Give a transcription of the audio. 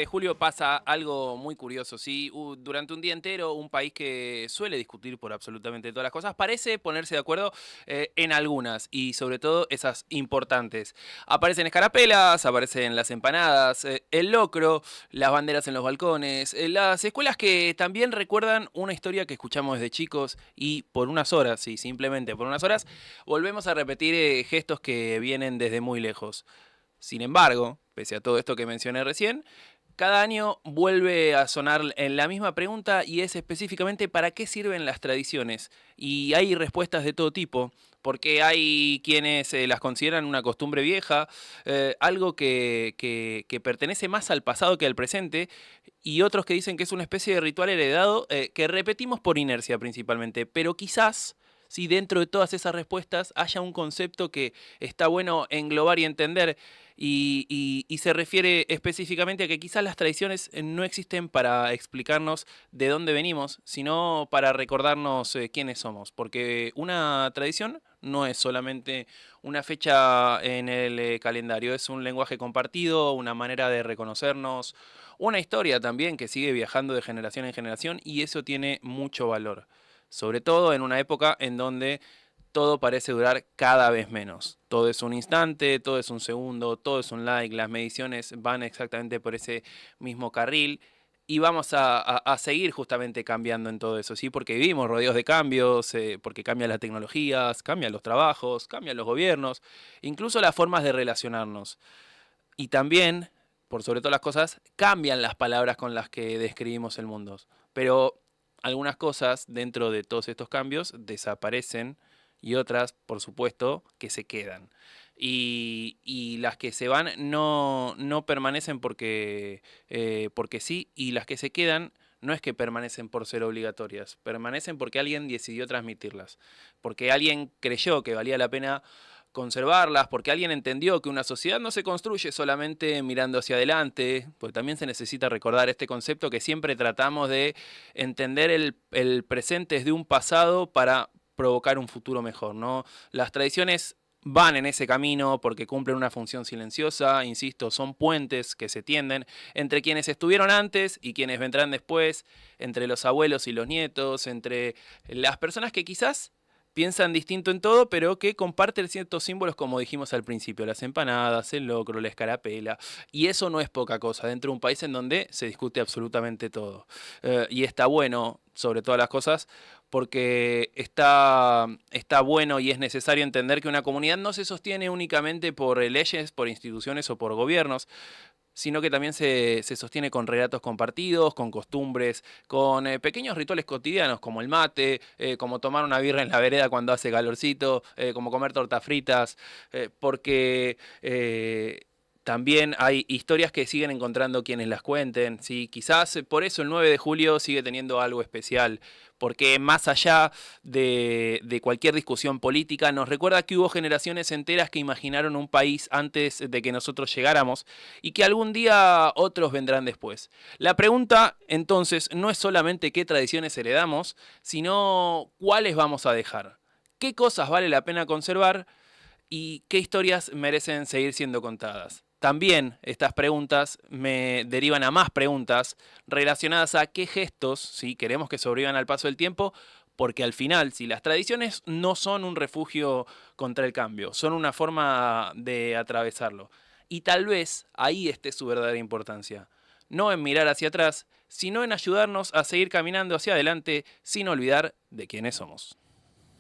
de julio pasa algo muy curioso, ¿sí? Durante un día entero, un país que suele discutir por absolutamente todas las cosas parece ponerse de acuerdo en algunas y sobre todo esas importantes. Aparecen escarapelas, aparecen las empanadas, el locro, las banderas en los balcones, las escuelas que también recuerdan una historia que escuchamos desde chicos y por unas horas, sí, simplemente por unas horas, volvemos a repetir gestos que vienen desde muy lejos. Sin embargo, pese a todo esto que mencioné recién, cada año vuelve a sonar en la misma pregunta y es específicamente ¿para qué sirven las tradiciones? Y hay respuestas de todo tipo, porque hay quienes las consideran una costumbre vieja, algo que pertenece más al pasado que al presente, y otros que dicen que es una especie de ritual heredado que repetimos por inercia principalmente, pero quizás... Si dentro de todas esas respuestas haya un concepto que está bueno englobar y entender, y se refiere específicamente a que quizás las tradiciones no existen para explicarnos de dónde venimos, sino para recordarnos quiénes somos. Porque una tradición no es solamente una fecha en el calendario, es un lenguaje compartido, una manera de reconocernos, una historia también que sigue viajando de generación en generación y eso tiene mucho valor. Sobre todo en una época en donde todo parece durar cada vez menos. Todo es un instante, todo es un segundo, todo es un like, las mediciones van exactamente por ese mismo carril y vamos a seguir justamente cambiando en todo eso, ¿sí? Porque vivimos rodeados de cambios, porque cambian las tecnologías, cambian los trabajos, cambian los gobiernos, incluso las formas de relacionarnos. Y también, por sobre todas las cosas, cambian las palabras con las que describimos el mundo. Pero algunas cosas dentro de todos estos cambios desaparecen y otras, por supuesto, que se quedan. Y las que se van no permanecen porque sí, y las que se quedan no es que permanecen por ser obligatorias, permanecen porque alguien decidió transmitirlas, porque alguien creyó que valía la pena conservarlas, porque alguien entendió que una sociedad no se construye solamente mirando hacia adelante, porque también se necesita recordar este concepto que siempre tratamos de entender el presente desde un pasado para provocar un futuro mejor, ¿no? Las tradiciones van en ese camino porque cumplen una función silenciosa, insisto, son puentes que se tienden entre quienes estuvieron antes y quienes vendrán después, entre los abuelos y los nietos, entre las personas que quizás piensan distinto en todo, pero que comparten ciertos símbolos, como dijimos al principio, las empanadas, el locro, la escarapela, y eso no es poca cosa, dentro de un país en donde se discute absolutamente todo. Y está bueno, sobre todas las cosas, porque está bueno y es necesario entender que una comunidad no se sostiene únicamente por leyes, por instituciones o por gobiernos, sino que también se sostiene con relatos compartidos, con costumbres, con pequeños rituales cotidianos, como el mate, como tomar una birra en la vereda cuando hace calorcito, como comer tortas fritas, porque también hay historias que siguen encontrando quienes las cuenten, ¿sí? Quizás por eso el 9 de julio sigue teniendo algo especial, porque más allá de cualquier discusión política, nos recuerda que hubo generaciones enteras que imaginaron un país antes de que nosotros llegáramos y que algún día otros vendrán después. La pregunta, entonces, no es solamente qué tradiciones heredamos, sino cuáles vamos a dejar. ¿Qué cosas vale la pena conservar y qué historias merecen seguir siendo contadas? También estas preguntas me derivan a más preguntas relacionadas a qué gestos, si queremos que sobrevivan al paso del tiempo, porque al final, si las tradiciones no son un refugio contra el cambio, son una forma de atravesarlo. Y tal vez ahí esté su verdadera importancia. No en mirar hacia atrás, sino en ayudarnos a seguir caminando hacia adelante sin olvidar de quiénes somos.